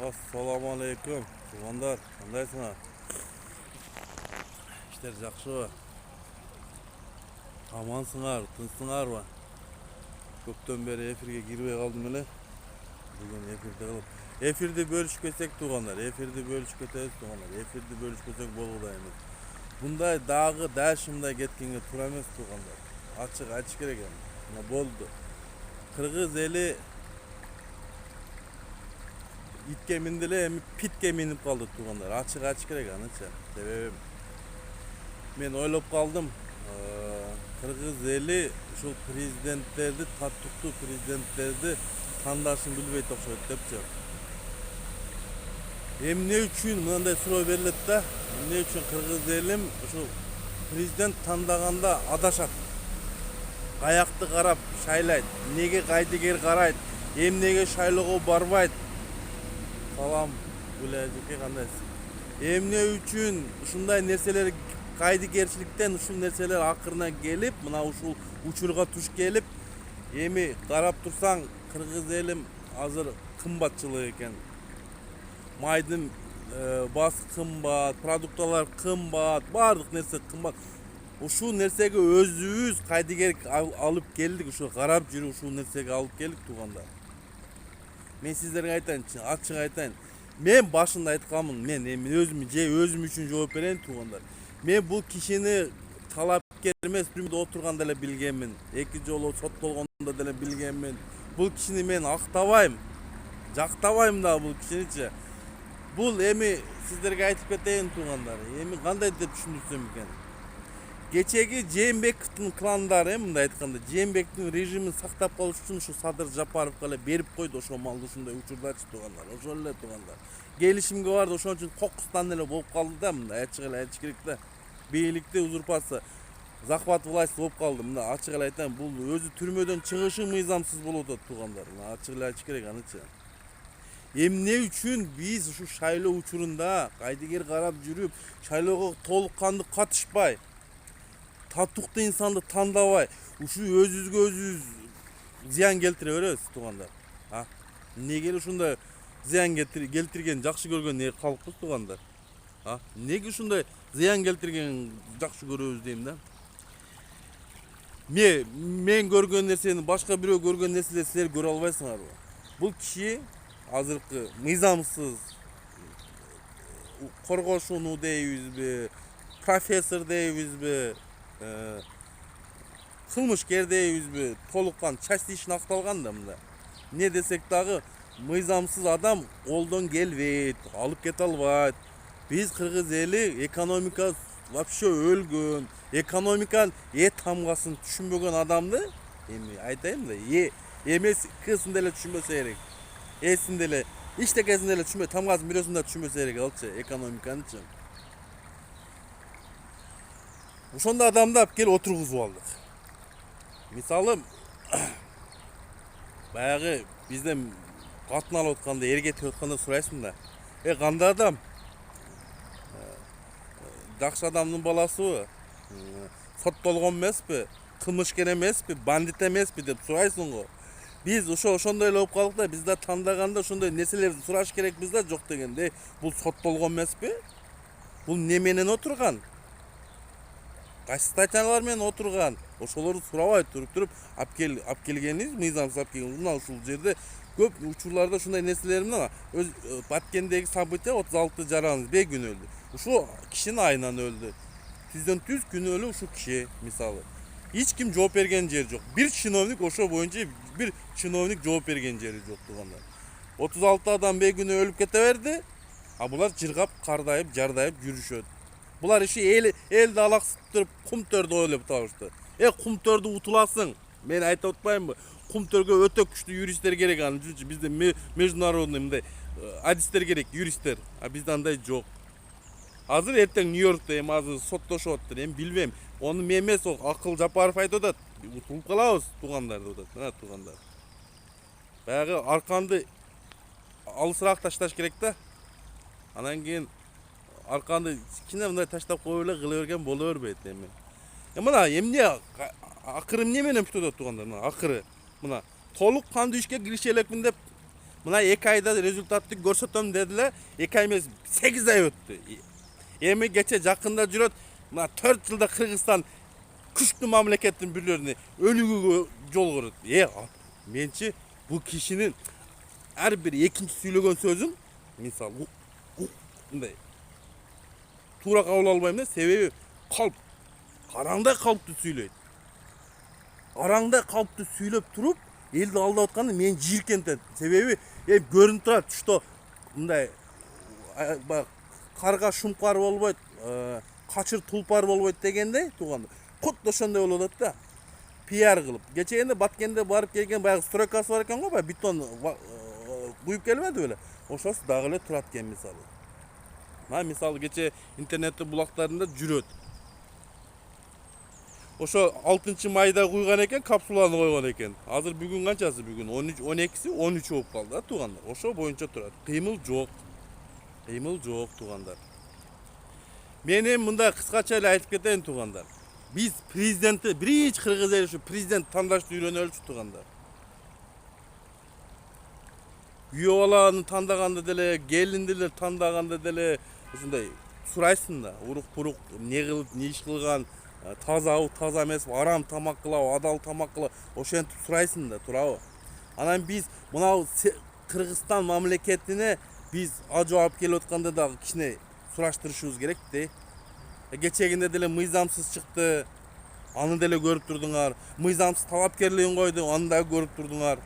Assalamu alaikum. Tuğanlar, qandaysыңар? İşler жақшыбы? Амансыңар, тынчсыңарбы? Көптөн бeri эфирге кирбей калдым эле. Бүгүн эфирде кылып. Эфирди бөлүшпөсөк туугандар, эфирди бөлүшпөтөбүз туугандар. Эфирди бөлүшпөсөк болууда эмес. Мындай дагы ушундай кеткенге туура эмес туугандар. Ачык айтыш керек эми. Мына болду. Кыргыз эли itke mindi эле эми питке минип калды туугандар. Ачык айтыш керек аныча. Себеби мен ойлоп калдым. Кыргыз эли ушул президенттерди, таттуктуу президенттерди тандашын билбейт окшойт депчи. Эмне үчүн мындай суроо берилет да? Эмне үчүн кыргыз элим ушул президент тандаганда адашат? Каякты карап шайлайт, эмнеге кайдыгер карайт, эмнеге шайлоого барбайт? Салам, Гүләжеке кандайсыз? Эмне үчүн ушундай нерселер кайдыгерчиликтен ушул нерселер акырына келип, мына ушул учурга туш келип, эми карап турсаң, кыргыз элим азыр кымбатчылык экен. Майдын басы кымбат, продукталар кымбат, баардык нерсе кымбат. Ушул нерсеге өзүбүз кайдыгер алып келдик, ушул карап жүрүп ушул нерсеге алып келдик туугандар. Мен сиздерге айтайынчы, ачык айтайын. Мен башында айтканмын, мен эми өзүм үчүн жооп берейин туугандар. Мен бул кишини талапкер эмес, түрмөдө отурганда эле билгенмин. Эки жолу соттолгондо деле билгенмин. Бул кишини мен актабайм. Жактабайм да бул кишиничи. Бул эми сиздерге айтып кетейин туугандар. Эми кандай деп түшүндүрсөм экен? Кечеги Жээнбековдун кландары, мындай айтканда, Жээнбековдун режимин сактап калыш үчүн ушу Садыр Жапаровго эле берип койду ошол малды ушундай учурдачы туугандар. Ошол эле туугандар. Келишимге барды, ошон үчүн кокустан эле болуп калды да, мындай ачык эле айтыш керек да. Бийликти узурпация, захват власти болуп калды. Мына ачык эле айтайын, бул өзү түрмөдөн чыгышы мыйзамсыз болуп атат туугандар. Мына ачык эле айтыш керек анычы. Эмне үчүн биз ушу шайлоо учурунда кайдыгер карап жүрүп, шайлоого толук кандуу катышпай, таттуктуу инсанды тандабай, ушу өзүбүзгө өзүбүз зыян келтире беребиз туугандар. Эмнеге ушундай зыян келтирген жакшы көргөн калкпыз туугандар? Эмнеге ушундай зыян келтирген жакшы көрөбүз дейм да? Мен көргөн нерсени башка бирөө көргөн нерселерди силер көрө албайсыңарбы? Бул киши азыркы мыйзамсыз коргошууну дейбизби, профессор дейбизби, кылмышкер дейбизби, толуккан часть ишин акталган да мында. Не десек дагы мыйзамсыз адам колдон келбейт, алып кете албайт. Биз кыргыз эли экономика вообще өлгөн, экономиканын тамгасын түшүнбөгөн адамды, эми айтайын да, эмес кысын деле түшүнбөсө керек. Эсин деле, иштекесин деле түшүнбөй, тамгасын бирөөсүн да түшүнбөсө керек алчы, экономиканычы. Ошондой адамды алып келип отургузуп алдык. Мисалы, баягы бизден катын алып атканда, эргетип атканда сурайсың да. Кандай адам? Жакшы адамдын баласыбы? Соттолгон эмеспи? Кылмышкер эмеспи? Бандит эмеспи деп сурайсың го. Биз ошондой эле болуп калдык да, биз да тандаганда ошондой нерселерди сураш керекпиз да, жок дегенде. Бул соттолгон эмеспи? Бул эмне менен отурган? Кайсы статьялар менен отурган? Ошолорду сурабай туруп алып келгениз, мыйзамсыз алып келген. Мына ушул жерде көп учурларда ушундай нерселер менен өз Баткендеги события 36 жараныбек күнү өлдү. Ушул кишинин айынан өлдү. Түздөн түз күнөөлүү ушул киши мисалы. Эч ким жооп берген жери жок. Бир чиновник ошо боюнча бир чиновник жооп берген жери жок туугандар. 36 адам бегүнү өлүп кете берди. А булар жыргап, кардайып, жардайып жүрүшөт. Булар иши элди алаксытып туруп кумтөрдү ойлоп табышты. Кумтөрдү утуласың. Мен айтып атпаймынбы? Кумтөргө өтө күчтүү юристтер керек, анын үчүн бизде международный мындай адистер керек, юристтер. А бизде андай жок. Азыр эртең Нью-Йоркто эми азыр соттошуп атыптыр, эми билбейм. Onu men эмес, Акыл Жапаров айтып атат. Утулуп калабыз туугандар деп атат. Мына туугандар. Баягы арканды алысыраак ташташ керек да. Анан кийин арканды кичине мындай таштап коюп эле кыла берген боло бербейт эми. Мына эмне акыры эмне менен бүтөт туугандар? Мына акыры мына толук кандуу ишке кириши элекмин деп Mına 2 ayda rezultatты көрсөтөм dediler. 2 ay emес 8 ay öttü. Эми geçe jakında жүрөt. Mına 4 жылда Kırgızstan күчтүү мамлекеттин бирлерини өлүгүүгө жол көрөт. Менчи bu kişinin her bir ikinci söylеген sözün misal мындай туура кабыл албайм да, себеби калп караңдай калпты сүйлөйт. Араңдай калпты сүйлөп туруп элди алдап атканда мен жийиркентет. Себеби көрүнүп турат, что мындай карга шумкар болбойт, качыр тулпар болбойт дегендей туугандар. Кутта ошондой болуп атат да. Пиар кылып. Кечегенде Баткенде барып келген баягы стройкасы бар экен го, баягы бетон куюп келмеди беле. Ошосу дагы эле турат экен мисалы. Мисалы кече интернетте булактарында жүрөт. Ошо 6 майда куйган экен, капсуланы койгон экен. Азыр бүгүн канчасы? Бүгүн 12-си 13 болуп калды да туугандар. Ошо боюнча турат. Кыймыл жок. Кыймыл жок туугандар. Мен эми мындай кыскача эле айтып кетейин туугандар. Biz prezidenti, birinci Kırgız eli şu prezident tandaşlı үйрөнөлүчү туугандар. Үй баланы тандаганда деле, келиндилер тандаганда деле ушундай сурайсың да, урук-бурук не кылып, не иш кылган, тазабы, таза эмес, арам тамак кылабы, адал тамак кылабы, ошентип сурайсың да, туурабы? Анан биз мынау Кыргызстан мамлекетине биз ажы алып келип атканда дагы кичине сураштырышыбыз керек да. Geçeginde dele mıйзамсыз çıktı. Anı dele görüp durduңар. Mıйзамсыз талапкерлигин койду, аны да көрүп турдуңар.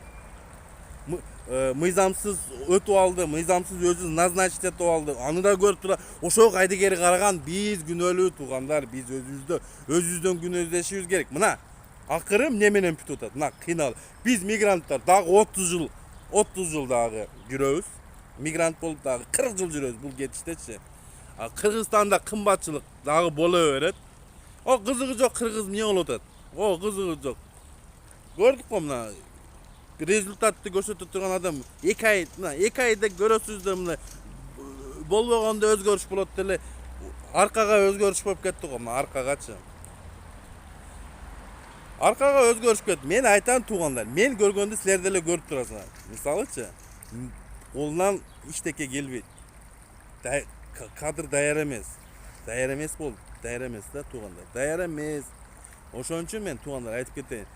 Mıйзамсыз өтүп алды, мыйзамсыз өзү назначить этип алды. Аны да көрүп тура. Ошо кайдыгери караган биз күнөөлүү туугандар, биз өзүбүздөн күнөө издешибиз керек. Мына акыры эмне менен бүтүп атат? Мына кыйнал. Биз мигранттар дагы 30 жыл дагы жүрөбүз. Мигрант болуп дагы 40 жыл жүрөбүз бул кетиштечи. Kırgızstan'da kımbatçılık dağı bolu öğret. O kızığı yok, Kırgız niye oluyor? O kızığı yok. Gördük mü buna? Rezultatı gösterip duran adam 2 ayda görüyorsunuz da buna bol bolganda özgörüş bulup dele arkaga özgörüş bolup ketти го, arkagaçı. Arkaga özgörüş ketти. Men aytan tuğanlar, men görgöndө силер деле көрүп турасыңар. Мисалычы, колунан иштеке келбейт. Kadr dayar emez. Dayar emez bol. Dayar emez da tuğanlar. Dayar emez. Oşon üçün men tuğanlar aytıp keteyim.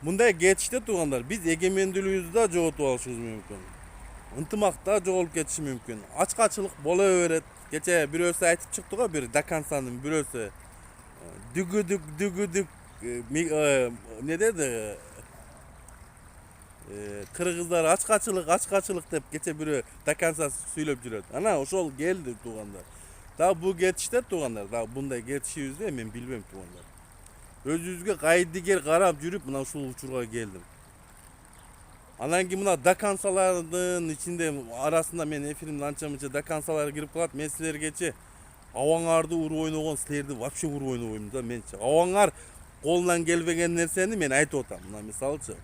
Mындай кетиште туғандар, биз эгемендүүлүгүбүздү да жоготуп алышыбыз мүмкүн. Ынтымакта жоголуп кетиши мүмкүн. Ачкачылык боло берет. Кече бирөөсү айтып чыкты го, бир Дакансанын бирөөсү. Дүгүдүк не деди? Kırgızlar açkaçılık деп geçe biri Dakansas söylep жүрөт. Ana ошол geldi tuğanlar. Daha bu geçişte tuğanlar. Daha bunday geçişibizde men bilbem tuğanlar. Özüzge kaydıger karap жүрүп mına ушул учурга geldim. Анан кийин мына Dakansalardын içinde arasında men эфиримдин анча-мынча Dakansalар кирип калат. Мен силергечи абаңарды уруп ойногон силерди вообще уруп ойнобойм да менчи. Абаңар колунан келбеген нерсени мен айтып атам. Мына мисалчы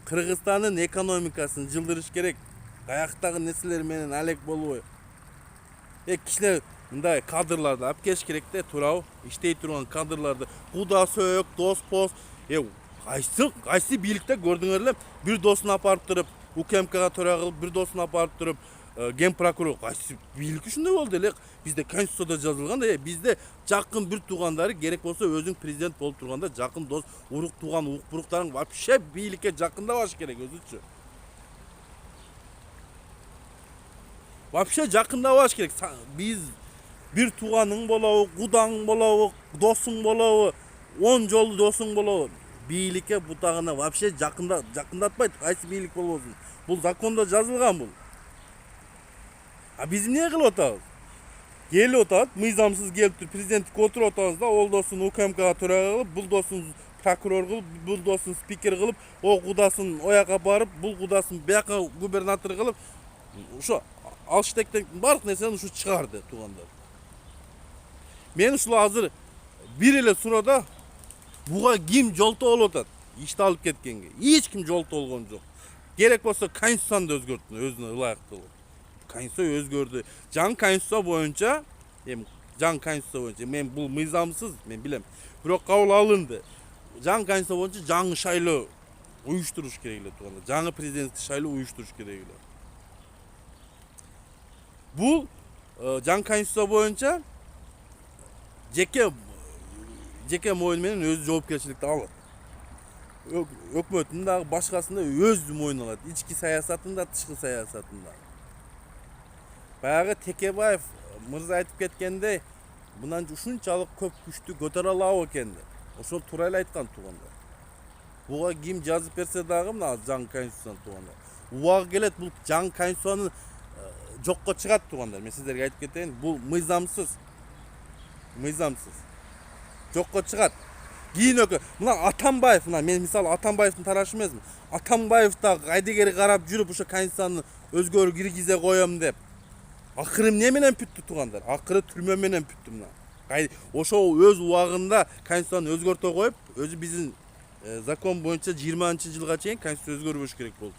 Kırgızstan'ın ekonomikasını жылдырыш керек. Каяктагы нерселер менен алек болбой. Кишилер мындай кадрларды алып келиш керек да, туурабы? Иштей турган кадрларды куда сөйөк, дос пос. Кайсы бийликте көрдүңөр эле, бир досун апарып туруп, УКМКга төрага кылып, бир досун апарып туруп, ген прокурор кайсы бийлик ушундай болду эле. Бизде конституцияда жазылган да, бизде жакын бир туугандары керек болсо өзүң президент болуп турганда жакын дос, урук тууган, уруктарың вообще бийликке жакындабаш керек өзүчү. Вообще жакындабаш керек. Биз бир тууганың болобу, кудаң болобу, досуң болобу, 10 жолу досуң болобу, бийликке бутагына вообще жакындатпайт. Кайсы бийлик болбосун. Бул закондо жазылган бул. Биз эмне кылып атабыз? Келип атат, мыйзамсыз келип президенттикке отуруп атабыз да, ол досун УКМКга төрага кылып, бул досун прокурор кылып, бул досун спикер кылып, о кудасын ояка барып, бул кудасын бияка губернатор кылып, ошо алыштектен бардык нерсени ушу чыгарды туугандар. Мен ушул азыр бир эле суроодо буга ким жолтоо болуп атат? Ишти алып кеткенге. Эч ким жолтоо болгон жок. Керек болсо конституцияны өзгөрттү, өзүнө ылайыктуу. Конституция өзгөрдү. Жаңы конституция боюнча, мен бул мыйзамсыз, мен билем. Бирок кабыл алынды. Жаңы конституция боюнча жаңы шайлоо Uyuşturuş керек эле туугандар. Жаңы президенттик шайлоо uyuşturuş керек эле. Бул жаңы конституция боюнча жеке мойын менен өз жоопкерчиликти алат. Өкмөттүн дагы башкасында өз мойнуна алат. Ички саясатында, тышкы саясатында. Баягы Текебаев мырза айтып кеткендей, мындан ушунчалык көп күчтү көтөрө алабы экен деп. Ошол туура эле айткан туугандар. Буга ким жазып берсе дагы мына жаңы конституцияны туугандар. Убагы келет бул жаңы конституцияны жокко чыгат туугандар. Мен сиздерге айтып кетейин, бул мыйзамсыз. Жокко чыгат. Кийин мына Атамбаев, мына мен мисалы Атамбаевдин тарашы эмесмин. Атамбаев да кайдыгери карап жүрүп ошо конституцияны өзгөрүү киргизе коем деп. Акыры эмне менен бүттү туугандар? Акыры түрмө менен бүттү мына. Ошо өз убагында конституцияны өзгөртө коюп, өзү биздин закон боюнча 20-жылга чейин конституция өзгөрбөш керек болчу.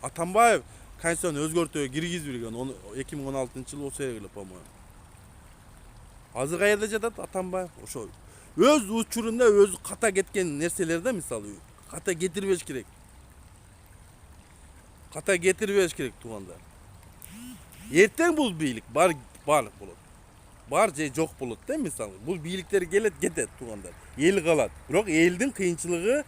Атамбаев конституцияны өзгөртүүгө киргизбеген 2016-жылы ошо эле, по-моему. Азыр каерде жатат Атамбаев? Ошо өз учурунда өзү ката кеткен нерселерде, мисалы, ката кетирбеш керек. Туугандар. Эртең бул бийлик бар болот. Бар же жок болот да, мисалы. Бул бийликтер келет, кетет туугандар. Эл калат. Бирок элдин кыйынчылыгы,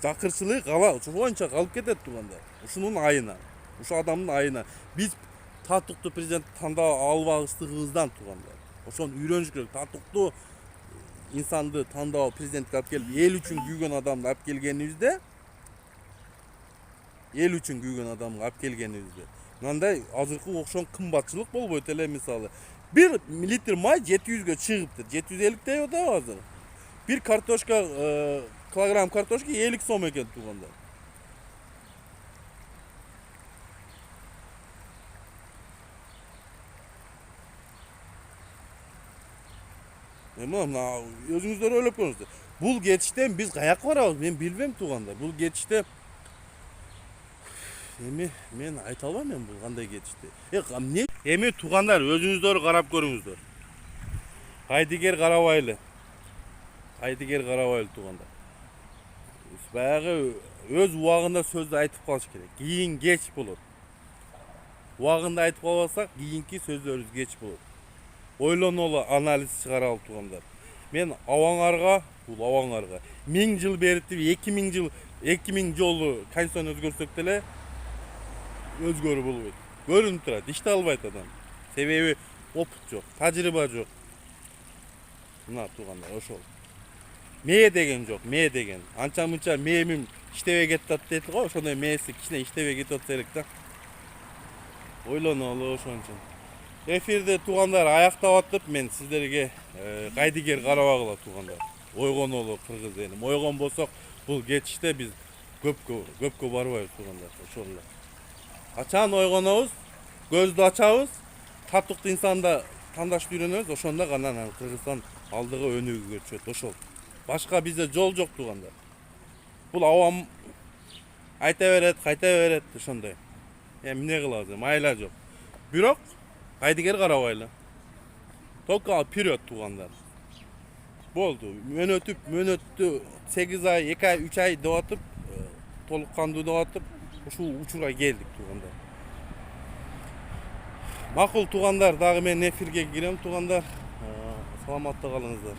жакырчылыгы калат. Ошо боюнча калып кетет туугандар. Ушунун айына, ушул адамдын айына биз татыктуу президент тандап албагыстыгыбыздан туугандар. Ошону үйрөнүш керек. Татыктуу инсанды тандап президентке алып келип, эл үчүн күйгөн адамды алып келгенибизде, мындай азыркы окшон кымбатчылык болбойт эле, мисалы. 1 литр май 700гө чыгыптыр. 750 да азыр. Bir kartoşka, kilogram kartoşka 50 сом экен туугандар. Мына өзүңүздөр ойлоп көрүңүздөр. Бул кетиштен биз каяка барабыз? Мен билбейм туугандар. Бул кетиште мен айта албайм, мен бул кандай кетишти. Эмне? Эми туугандар, өзүңүздөр карап көрүңүздөр. Кайдыгер карабайлы туугандар. Баягы өз убагында сөздү айтып калыш керек. Кийин кеч болот. Убагында айтып калбасак, кийинки сөздөрүбүз кеч болот. Ойлонолу, анализ чыгаралы туугандар. Мен бул абаңарга 1000 жыл берип 2000 жолу конституцияны өзгөрсөк деле өзгөрүү болбойт. Көрүнүп турат, иште албайт адам. Себеби опыт жок, тажрыйба жок. Мына туугандар, ошол. Мээ деген жок, Анча мынча мээмим иштебей кетип дейт го, ошондой мээси кичине иштебей кетип атса керек да. Ойлонолу ошончо. Эфирди туугандар аяктап атып, мен сиздерге кайдыгер карабагыла туугандар. Ойгонолу кыргыз элим. Ойгонбосок, бул кетиште биз көпкө барбайбыз туугандар. Ошол эле. Качан ойгонобуз, көздү ачабыз, татыктуу инсанда тандашты үйрөнөбүз, ошондо гана Кыргызстан алдыга өнүгүүгө чөйт. Ошол. Башка бизде жол жок туугандар. Бул авам айта берет, кайта берет, ошондой. Эмне кылабыз, майла жок. Бирок кайдыгер карабайлы. Только вперед туугандар. Болду. Мөөнөттү 8 ай, 2 ай, 3 ай деп атып, толук кандуу деп атып, ушул учурга келдик туугандар. Макул туугандар, дагы мен эфирге кирем туугандар. Саламатта калыңыздар.